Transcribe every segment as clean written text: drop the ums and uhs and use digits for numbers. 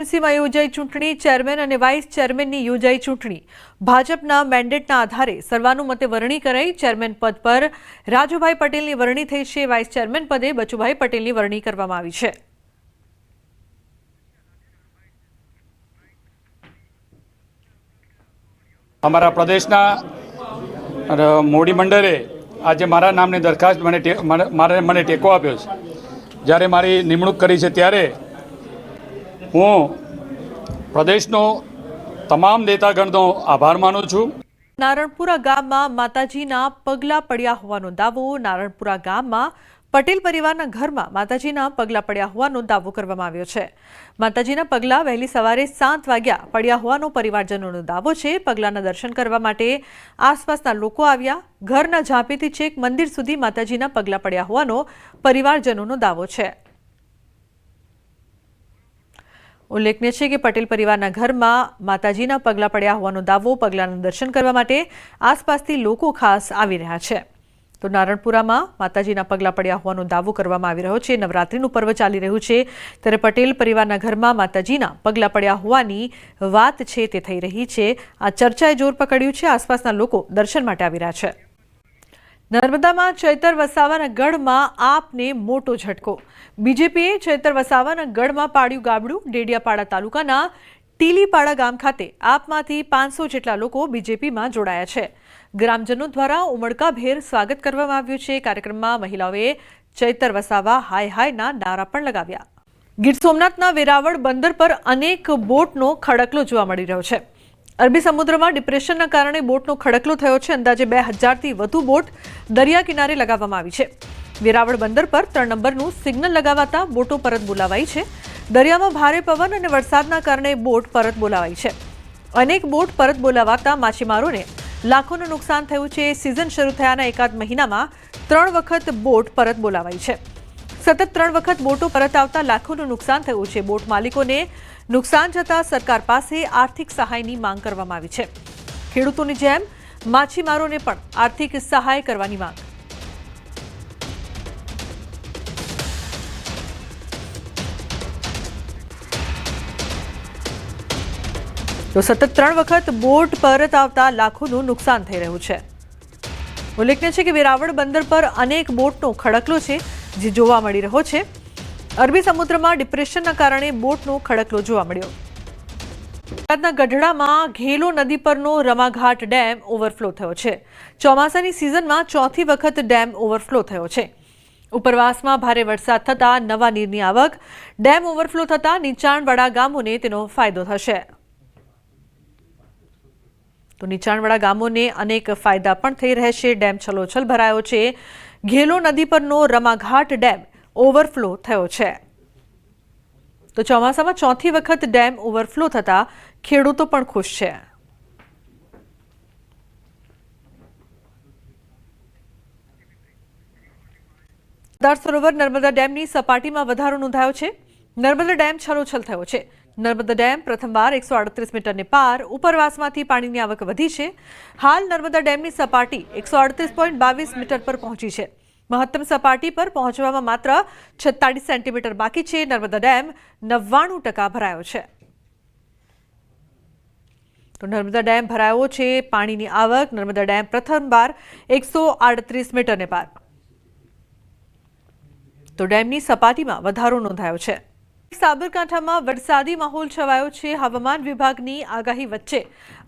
એમસીમાં યોજાઈ ચૂંટણી ચેરમેન અને વાઇસ ચેરમેનની યોજાઈ ચૂંટણી ભાજપના મેન્ડેટના આધારે સર્વાનુમતે વરણી કરાઈ। ચેરમેન પદ પર રાજુભાઈ પટેલની વરણી થઈ છે। વાઇસ ચેરમેન પદે બચુભાઈ પટેલની વરણી કરવામાં આવી છે। અમારા પ્રદેશના મોડી મંડળે આજે મારા નામની દરખાસ્ત મને ટેકો આપ્યો છે। જ્યારે મારી નિમણૂક કરી છે ત્યારે હું પ્રદેશનો તમામ નેતાગણનો આભાર માનું છું। નારણપુરા ગામમાં માતાજીના પગલા પડ્યા હોવાનો દાવો। નારણપુરા ગામમાં પટેલ પરિવારના ઘરમાં માતાજીના પગલા પડ્યા હોવાનો દાવો કરવામાં આવ્યો છે। માતાજીના પગલા વહેલી સવારે 7 વાગ્યા પડ્યા હોવાનો પરિવારજનોનો દાવો છે। પગલાના દર્શન કરવા માટે આસપાસના લોકો આવ્યા। ઘરના ઝાંપીથી છેક મંદિર સુધી માતાજીના પગલા પડ્યા હોવાનો પરિવારજનોનો દાવો છે। ઉલ્લેખનીય છે કે પટેલ પરિવારના ઘરમાં માતાજીના પગલા પડ્યા હોવાનો દાવો। પગલાના દર્શન કરવા માટે આસપાસથી લોકો ખાસ આવી રહ્યા છે। તો નારણપુરામાં માતાજીના પગલા પડ્યા હોવાનો દાવો કરવામાં આવી રહ્યો છે। નવરાત્રિનું પર્વ ચાલી રહ્યું છે ત્યારે પટેલ પરિવારના ઘરમાં માતાજીના પગલા પડ્યા હોવાની વાત છે તે થઈ રહી છે। આ ચર્ચાએ જોર પકડ્યું છે। આસપાસના લોકો દર્શન માટે આવી રહ્યા છે। નર્મદામાં ચૈતર વસાવાના ગઢમાં આપને મોટો ઝટકો। બીજેપીએ ચૈતર વસાવાના ગઢમાં પાડ્યું ગાબડું। ડેડિયાપાડા તાલુકાના ટીલીપાડા ગામ ખાતે આપમાંથી 500 જેટલા લોકો બીજેપીમાં જોડાયા છે। ગ્રામજનો દ્વારા ઉમળકાભેર સ્વાગત કરવામાં આવ્યું છે। કાર્યક્રમમાં મહિલાઓએ ચૈતર વસાવા હાય હાયના નારા પણ લગાવ્યા। ગીર સોમનાથના વેરાવળ બંદર પર અનેક બોટનો ખડકલો જોવા મળી રહ્યો છે। અરબી સમુદ્રમાં ડિપ્રેશનના કારણે બોટનો ખડકલો થયો છે। અંદાજે 2000થી વધુ બોટ દરિયા કિનારે લગાવવામાં આવી છે। વેરાવળ બંદર પર 3 નંબરનું સિગ્નલ લગાવાતા બોટો પરત બોલાવાઈ છે। દરિયામાં ભારે પવન અને વરસાદના કારણે બોટ પરત બોલાવાઈ છે। અનેક બોટ પરત બોલાવાતા માછીમારોને લાખોનું નુકસાન થયું છે। સિઝન શરૂ થયાના એકાદ મહિનામાં 3 વખત બોટ પરત બોલાવાઈ છે। સતત 3 વખત બોટો પરત આવતા લાખોનું નુકસાન થયું છે। બોટ માલિકોને નુકસાન જતા સરકાર પાસે આર્થિક સહાયની માંગ કરવામાં આવી છે। ખેડૂતોની જેમ માછીમારોને પણ આર્થિક સહાય કરવાની માંગ। તો સતત 3 વખત બોટ પરત આવતા લાખોનું નુકસાન થઈ રહ્યું છે। ઉલ્લેખનીય છે કે વેરાવળ બંદર પર અનેક બોટનો ખડકલો છે જે જોવા મળી રહ્યો છે। અરબી સમુદ્રમાં ડિપ્રેશનના કારણે બોટનો ખડકલો જોવા મળ્યો। ગુજરાતના ગઢડામાં ઘેલો નદી પરનો રમાઘાટ ડેમ ઓવરફ્લો થયો છે। ચોમાસાની સિઝનમાં 4થી વખત ડેમ ઓવરફ્લો થયો છે। ઉપરવાસમાં ભારે વરસાદ થતાં નવા નીરની આવક। ડેમ ઓવરફ્લો થતાં નીચાણવાળા ગામોને તેનો ફાયદો થશે। તો નીચાણવાળા ગામોને અનેક ફાયદા પણ થઈ રહેશે। ડેમ છલોછલ ભરાયો છે। ઘેલો નદી પરનો રમાઘાટ ડેમ ઓવરફ્લો થયો છે। તો ચોમાસામાં 4થી વખત ડેમ ઓવરફ્લો થતા ખેડૂતો પણ ખુશ છે। સરદાર સરોવર નર્મદા ડેમની સપાટીમાં વધારો નોંધાયો છે। નર્મદા ડેમ છલોછલ થયો છે। નર્મદા ડેમ પ્રથમવાર 138 મીટરને પાર। ઉપરવાસમાંથી પાણીની આવક વધી છે। હાલ નર્મદા ડેમની સપાટી 138.22 મીટર પર પહોંચી છે। મહત્તમ સપાટી પર પહોંચવામાં માત્ર 46 સેન્ટીમીટર બાકી છે। નર્મદા ડેમ 99% ભરાયો છે। તો નર્મદા ડેમ ભરાયો છે। પાણીની આવક નર્મદા ડેમ પ્રથમવાર 138 મીટરને પાર। તો ડેમની સપાટીમાં વધારો નોંધાયો છે। સાબરકાંઠામાં વરસાદી માહોલ છવાયો છે। હવામાન વિભાગની આગાહી વચ્ચે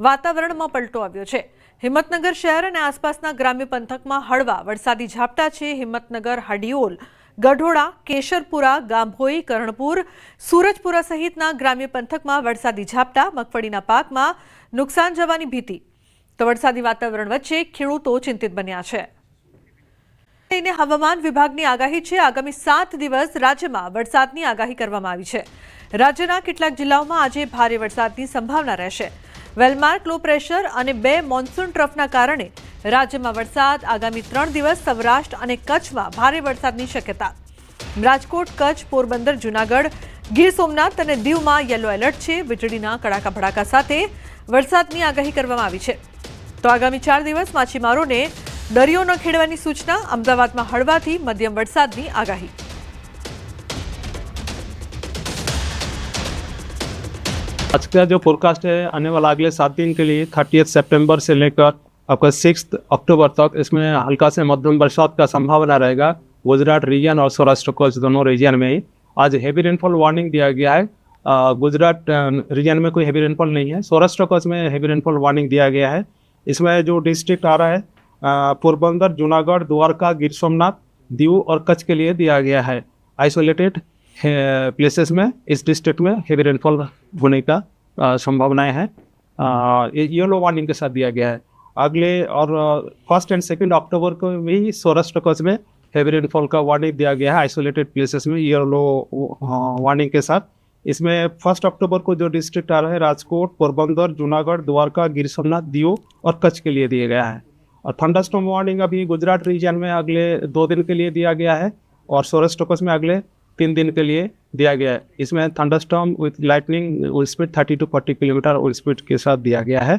વાતાવરણમાં પલટો આવ્યો છે। હિંમતનગર શહેર અને આસપાસના ગ્રામ્ય પંથકમાં હળવા વરસાદી ઝાપટા છે। હિંમતનગર, હડિયોલ, ગઢોડા, કેશરપુરા, ગામભોઈ, કરણપુર, સુરજપુરા સહિતના ગ્રામ્ય પંથકમાં વરસાદી ઝાપટા। મગફળીના પાકમાં નુકસાન જવાની ભીતિ। તો વરસાદી વાતાવરણ વચ્ચે ખેડૂતો ચિંતિત બન્યા છે। હવામાન વિભાગની આગાહી છે। આગામી 7 દિવસ રાજ્યમાં વરસાદની આગાહી કરવામાં આવી છે। રાજ્યના કેટલાક જિલ્લાઓમાં આજે ભારે વરસાદની સંભાવના રહેશે। વેલમાર્ક લો પ્રેશર અને 2 મોન્સૂન ટ્રફના કારણે રાજ્યમાં વરસાદ। આગામી 3 દિવસ સૌરાષ્ટ્ર અને કચ્છમાં ભારે વરસાદની શક્યતા। રાજકોટ, કચ્છ, પોરબંદર, જૂનાગઢ, ગીર સોમનાથ અને દીવમાં યલો એલર્ટ છે। વીજળીના કડાકા ભડાકા સાથે વરસાદની આગાહી કરવામાં આવી છે। તો આગામી 4 દિવસ માછીમારોને દરિયો ન ખેડવાની સૂચના। અમદાવાદમાં હળવાથી મધ્યમ વરસાદની આગાહી। आज का जो फोरकास्ट है आने वाला अगले 7 दिन के लिए 30 सितंबर से लेकर आपका 6 अक्टूबर तक इसमें हल्का से मध्यम बरसात का संभावना रहेगा गुजरात रीजन और सौराष्ट्र कच्छ दोनों रीजन में ही। आज हैवी रेनफॉल वार्निंग दिया गया है। गुजरात रीजन में कोई हैवी रेनफॉल नहीं है, सौराष्ट्र कच्छ में हैवी रेनफॉल वार्निंग दिया गया है। इसमें जो डिस्ट्रिक्ट आ रहा है पोरबंदर, जूनागढ़, द्वारका, गिर सोमनाथ, दीव और कच्छ के लिए दिया गया है। आइसोलेटेड प्लेसेस में इस डिस्ट्रिक्ट में हैवी रेनफॉल होने का संभावनाएं हैं। ये येलो वार्निंग के साथ दिया गया है। अगले और 1 और 2 अक्टूबर को भी सौराष्ट्र कच्छ में हैवी रेनफॉल का वार्निंग दिया गया है आइसोलेटेड प्लेसेस में येलो वार्निंग के साथ। इसमें 1 अक्टूबर को जो डिस्ट्रिक्ट आ रहा है राजकोट, पोरबंदर, जूनागढ़, द्वारका, गिर सोमनाथ, दीव और कच्छ के लिए दिया गया है। और थंडरस्टॉर्म वार्निंग अभी गुजरात रीजन में अगले 2 दिन के लिए दिया गया है और सौराष्ट्र कच्छ में अगले 3 दिन के लिए दिया गया है। इसमें thunderstorm with lightning speed 30 to 40 kilometre speed के साथ दिया गया है।